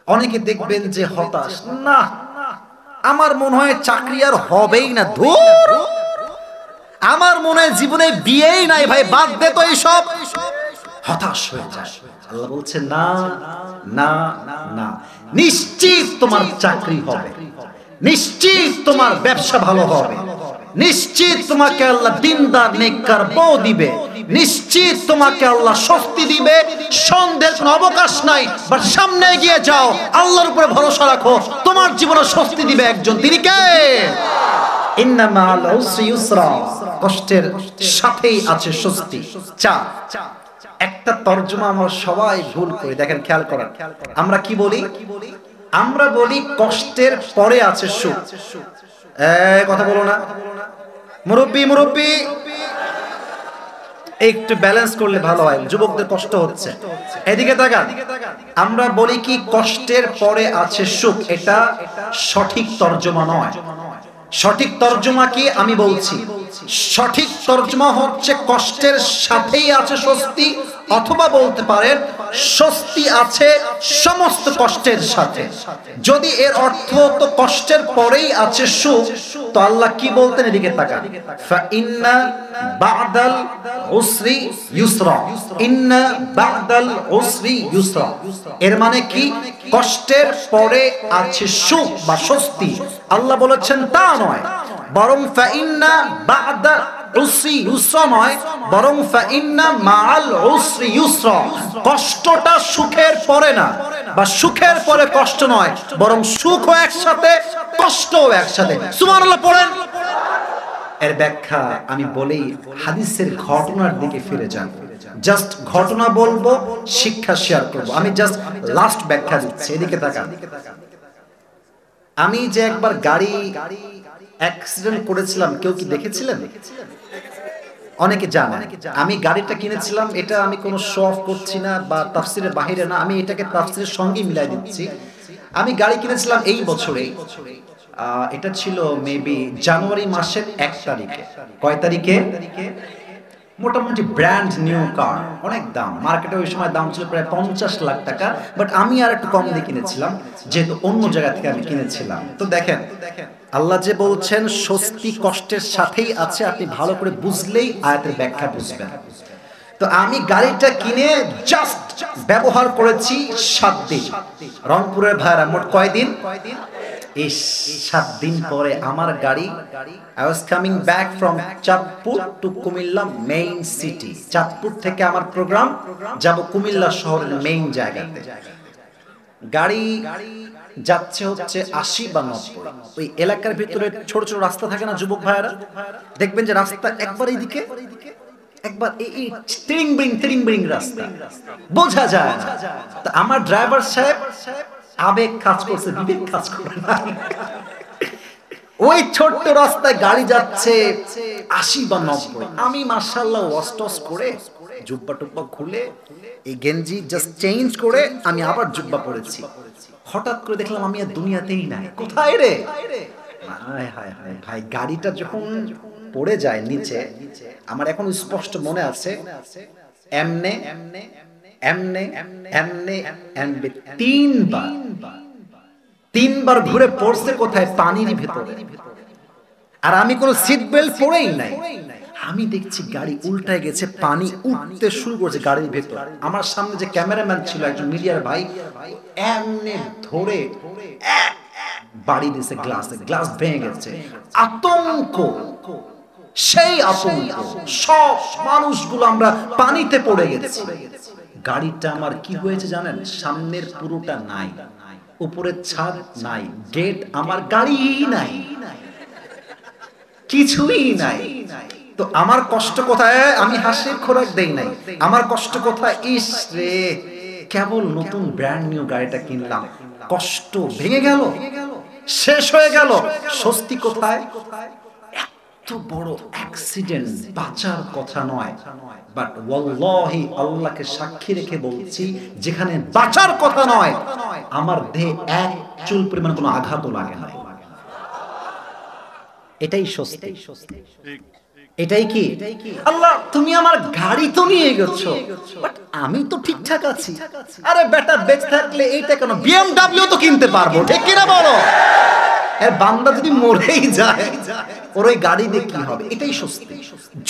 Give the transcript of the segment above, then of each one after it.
অনেকে দেখবেন যে হতাশ, না আমার মনে হয় চাকরি আর হবেই না, ধুর আমার মনে হয় জীবনে বিয়েই নাই, ভাই বাদ দে তো এইসব, হতাশ হয়ে যায়। আল্লাহ বলছে না না না, নিশ্চিত তোমার চাকরি হবে, নিশ্চিত তোমার ব্যবসা ভালো হবে, নিশ্চিত তোমাকে আল্লাহ দিনদার নেককার বউ দিবে, নিশ্চিত তোমাকে আল্লাহ শক্তি দিবে, সন্দেহের কোনো অবকাশ নাই। বাট সামনে এগিয়ে যাও, আল্লাহর উপরে ভরসা রাখো, তোমার জীবনে শক্তি দিবে একজন, তিনি কে? ইন্না মাআল উসরি ইউসরা, কষ্টের সাথেই আছে স্বস্তি। একটা তরজমা আমরা সবাই ভুল করি, দেখেন খেয়াল করেন, আমরা কি বলি? আমরা বলি কষ্টের পরে আছে সুখ। কথা বলো না মুরব্বি, মুরব্বি একটু ব্যালেন্স করলে ভালো হয়, যুবকদের কষ্ট হচ্ছে, এদিকে তাকান। আমরা বলি কি কষ্টের পরে আছে সুখ, এটা সঠিক তরজমা নয়। সঠিক তরজমা কি আমি বলছি, সঠিক তরজমা হচ্ছে কষ্টের সাথেই আছে স্বস্তি, অথবা বলতে পারেন স্বস্তি আছে সমস্ত কষ্টের সাথে। যদি এর অর্থ তো কষ্টের পরেই আছে সুখ, তো আল্লাহ কি বলতেন? এদিকে তাকান, ফা ইন্না বা'দাল উসরি ইউসরা, ইন্না বা'দাল উসরি ইউসরা। এর মানে কি? কষ্টের পরে আছে সুখ বা স্বস্তি। আল্লাহ বলেছেন তা নয়, বরং ফা ইন্না বা'দা উসরি ইউসরা নয়, বরং ফা ইন্না মাআল উসরি ইউসরা। কষ্টটা সুখের পরে না, বা সুখের পরে কষ্ট নয়, বরং সুখও একসাথে কষ্টও একসাথে। সুবহানাল্লাহ পড়েন। এর ব্যাখ্যা আমি বলেই হাদিসের ঘটনার দিকে ফিরে যাব, জাস্ট ঘটনা বলবো, শিক্ষা শেয়ার করব। আমি জাস্ট লাস্ট ব্যাখ্যা দিচ্ছি, এদিকে তাকান। আমি যে একবার গাড়ি অ্যাক্সিডেন্ট করেছিলাম, কেউ কি দেখেছিলেন? অনেকে জানেন। আমি গাড়িটা কিনেছিলাম, এটা আমি কোনো শো অফ করছি না বা তাফসিরের বাইরে না, আমি এটাকে তাফসিরের সঙ্গে মিলাই দিচ্ছি। আমি গাড়ি কিনেছিলাম এই বছরে, এটা ছিল মেবি জানুয়ারি মাসের 1 তারিখে। কয় তারিখে? মোটামুটি ব্র্যান্ড নিউ কার, অনেক দাম, মার্কেটে ওই সময় দাম ছিল প্রায় 50 লাখ টাকা, বাট আমি আর একটু কম দিয়ে কিনেছিলাম, যেহেতু অন্য জায়গা থেকে আমি কিনেছিলাম। তো দেখেন আল্লাহ যে বলছেন স্বস্তি কষ্টের সাথেই আছে, আপনি ভালো করে বুঝলেই আয়াতের ব্যাখ্যা বুঝবেন। তো আমি গাড়িটা কিনে জাস্ট ব্যবহার করেছি 7 দিন। রংপুরের ভাইরা মোট কয় দিন? এই 7 দিন পরে আমার গাড়ি, I was coming back from Chandpur to Comilla main city. Chandpur থেকে আমার প্রোগ্রাম, যাব কুমিল্লা শহরের মেইন জায়গাতে। গাড়ি যাচ্ছে হচ্ছে 80 বা 90। ওই এলাকার ভিতরে ছোট ছোট রাস্তা থাকে না যুবক ভাইরা, দেখবেন যে রাস্তা একবার এইদিকে একবার এই তিরিং বিরিং রাস্তা, বোঝা যায় না। তো আমার ড্রাইভার সাহেব আবেগ কাজ করছে, বিবেক কাজ করে না। ওই ছোট্ট রাস্তায় গাড়ি যাচ্ছে 80 বা 90। আমি মাশাআল্লাহ ওয়াশ টস করে জুব্বা টুব্বা খুলে এই গেঞ্জি জাস্ট চেঞ্জ করে আমি আবার জুব্বা পরেছি। হঠাৎ করে দেখলাম আমি আর দুনিয়াতেই নাই। কোথায় রে? হায় হায় হায় ভাই, গাড়িটা যখন পড়ে যায় নিচে, আমার এখন স্পষ্ট মনে আছে, এমনে এমনে এমনে এমনে এমনে তিনবার ঘুরে পড়ছে কোথায়? পানির ভেতরে। আর আমি কোনো সিট বেল্ট পরেই নাই। আমি দেখছি গাড়ি উল্টায় গেছে, পানি উঠতে শুরু করেছে গাড়ির ভেতর। আমার সামনে যে ক্যামেরাম্যান ছিল, একজন মিডিয়ার ভাই, এমনে ধরে বাড়ি দিয়েছে গ্লাসে, গ্লাস ভেঙে গেছে। আতঙ্ক, সেই আতঙ্ক, সব মানুষগুলো আমরা পানিতে পড়ে গেছি। গাড়িটা আমার কি হয়েছে জানেন? সামনের পুরোটা নাই, উপরের ছাদ নাই, গেট, আমার গাড়ি নাই, কিছুই নাই। তো আমার কষ্ট কোথায়? আমি হাসির খোরাক দেই নাই, আমার কষ্ট কোথায়? ইস রে, কেবল নতুন ব্র্যান্ড নিউ গাড়িটা কিনলাম, কষ্ট ভেঙে গেল, শেষ হয়ে গেল। স্বস্তি কোথায়? এত বড় অ্যাক্সিডেন্ট বাঁচার কথা নয়, বাট ওয়াল্লাহি আল্লাহকে সাক্ষী রেখে বলছি, যেখানে বাঁচার কথা নয়, আমার দেহে এক চুল পরিমাণ কোনো আঘাতও লাগে না। এটাই স্বস্তি। এটাই কি আল্লাহ তুমি আমার গাড়ি তো নিয়ে গেছো, বাট আমি তো ঠিকঠাক আছি। আরে বেটা বেঁচে থাকলে এইটা কেন, বিএমডব্লিউ তো কিনতে পারবো, ঠিক কিনা বলো? এর বান্দা যদি মরেই যায় ওর ওই গাড়ি দিয়ে কি হবে? এটাই স্বস্তি।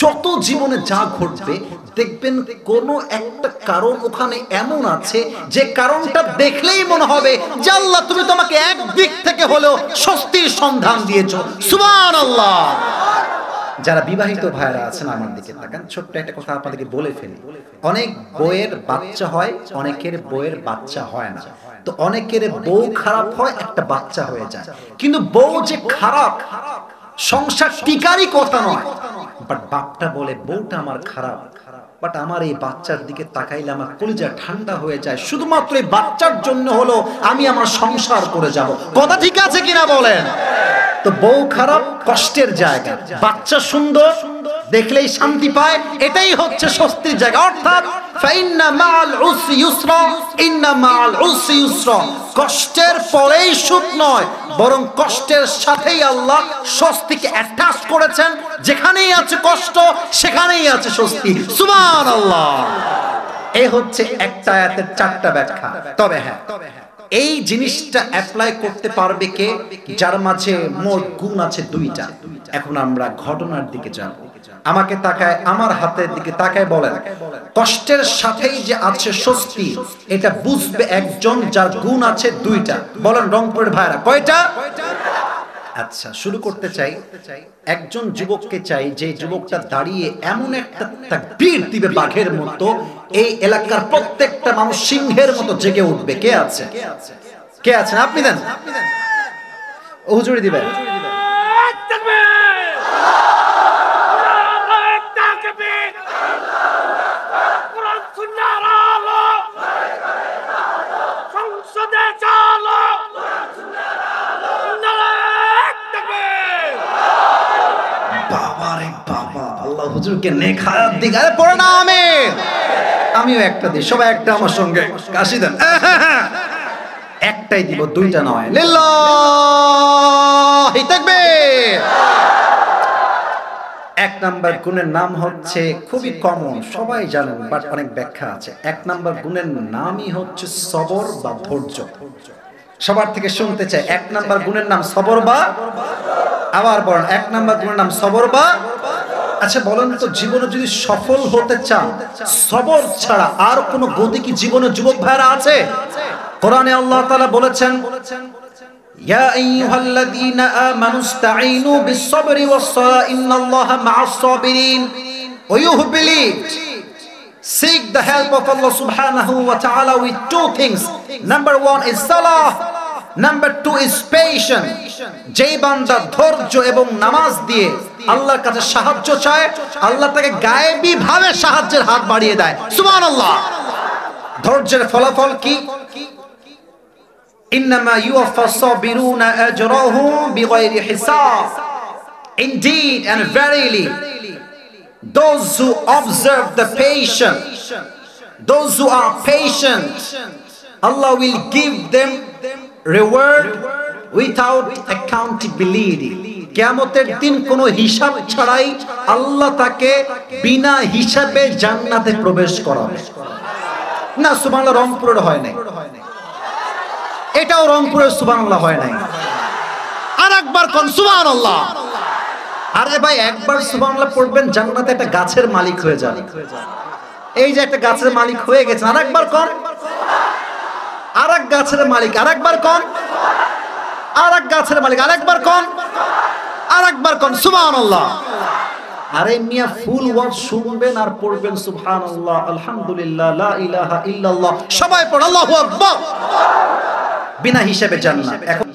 যত জীবনে যা ঘটবে দেখবেন কোনো একটা কারণ ওখানে এমন আছে যে কারণটা দেখলেই মনে হবে যে আল্লাহ তুমি তোমাকে এক দিক থেকে হলেও স্বস্তির সন্ধান দিয়েছো। সুবহানাল্লাহ। যারা বিবাহিত ভাইরা আছেন আমার দিকে তাকান, ছোট্ট একটা কথা আপনাদেরকে বলে ফেলি। অনেক বউয়ের বাচ্চা হয়, অনেকের বউয়ের বাচ্চা হয় না। তো অনেকের বউ খারাপ হয়, একটা বাচ্চা হয়ে যায়। কিন্তু বউ যে খারাপ সংসার টিকারই কথা নয়, বাট বাপটা বলে বউটা আমার খারাপ, বাট আমার এই বাচ্চার দিকে তাকাইলে আমার কলিজা ঠান্ডা হয়ে যায়, শুধুমাত্র এই বাচ্চার জন্য হলো আমি আমার সংসার করে যাব। কথা ঠিক আছে কিনা বলেন? তো বউ খারাপ কষ্টের জায়গা, বাচ্চা সুন্দর দেখলেই শান্তি পায়, এটাই হচ্ছে স্বস্তির জায়গা। অর্থাৎ ফাইন্না মাআল উসরি ইউসরা, ইন্না মাআল উসরি ইউসরা। কষ্টের পরেই সুখ নয়, বরং কষ্টের সাথেই আল্লাহ স্বস্তিকে অ্যাটাচ করেছেন। যেখানেই আছে কষ্ট সেখানেই আছে স্বস্তি। সুবহানাল্লাহ। এই হচ্ছে একটা আয়াতের চারটা ব্যাখ্যা। তবে হ্যাঁ, এই জিনিসটা অ্যাপ্লাই করতে পারবে কে? যার মাঝে মোট গুণ আছে দুইটা। এখন আমরা ঘটনার দিকে যাব। আমাকে তাকায়, আমার হাতের দিকে তাকায় বলেন, কষ্টের সাথেই যে আছে স্বস্তি এটা বুঝবে একজন যার গুণ আছে দুইটা। বলেন রংপুরের ভাইরা, কয়টা? আচ্ছা, শুরু করতে চাই। একজন যুবককে চাই যে যুবকটা দাঁড়িয়ে এমন একটা তাকবীর দিবে বাঘের মতো, এই এলাকার প্রত্যেকটা মানুষ সিংহের মতো জেগে উঠবে। কে আছে? কে আছেন? আপনি দেন, হুজুরি দিবেন। হুজুরকে নেক হায়াত দিক। আরে পড়ে না, আমিও একটা দিই, সবাই একটা আমার সঙ্গে কাশি দেন। একটাই দিব, দুইটা নয়। লিল্লাহি তাকবীর। এক নাম্বার গুণের নাম হচ্ছে, খুবই কমন, সবাই জানেন, বাট অনেক ব্যাখ্যা আছে। এক নাম্বার গুণের নামই হচ্ছে সবর বা ধৈর্য। সবার থেকে শুনতে চাই, এক নাম্বার গুণের নাম সবর বা, আবার বলেন, এক নাম্বার গুণের নাম সবর বা। আচ্ছা বলেন তো, জীবনে যদি সফল হতে চান সবর ছাড়া আর কোন গতি কি জীবনে যুবক ভাইরা আছে? কোরআনে আল্লাহ তাআলা বলেছেন, ইয়া আইয়ুহাল্লাযীনা আমানুস্তাঈনু বিস-সাবরি ওয়াস-সালাহ ইন্নাল্লাহা মা'আস-সাবিরিন। O you who believed, seek the help of Allah subhanahu wa ta'ala with two things. Number one is salah, number two is patience. যেই বান্দা ধৈর্য এবং নামাজ দিয়ে আল্লাহর কাছে সাহায্য চায়, আল্লাহ তাকে গায়েবী ভাবে সাহায্যের হাত বাড়িয়ে দেয়। সুবহানাল্লাহ। ধৈর্যের ফলাফল কি? ইন্নামা ইউওয়াফাস সাবিরুনা আজরাহুম বিগাইরি হিসাব। Indeed and verily, those who observe the patient, those who are patient, Allah will give them reward without accountability. কিয়ামতের দিন কোনো হিসাব ছাড়াই আল্লাহ তাকে বিনা হিসাবে জান্নাতে প্রবেশ করাবে। না, সুবহানাল্লাহ রংপুরের হয় নাই, এটাও রংপুরের সুবহানাল্লাহ হয় নাই। আর একবার কোন সুবহানাল্লাহ। আরে ভাই, একবার সুবহানাল্লাহ পড়বেন, জান্নাতে একটা গাছের মালিক হয়ে যাবে। এই যে একটা গাছের মালিক হয়ে গেছে, আর একবার কোন, আর এক গাছের মালিক, আর একবার কোন, আর এক গাছের মালিক, আর একবার কোন, আর একবার কোন সুবহানাল্লাহ। আরে মিয়া, ফুল ওয়াজ শুনবেন আর পড়বেন সুবহানাল্লাহ, আলহামদুলিল্লাহ, লা ইলাহা ইল্লাল্লাহ, সবাই পড় আল্লাহু আকবার, বিনা হিসাবে জান্নাত। এখন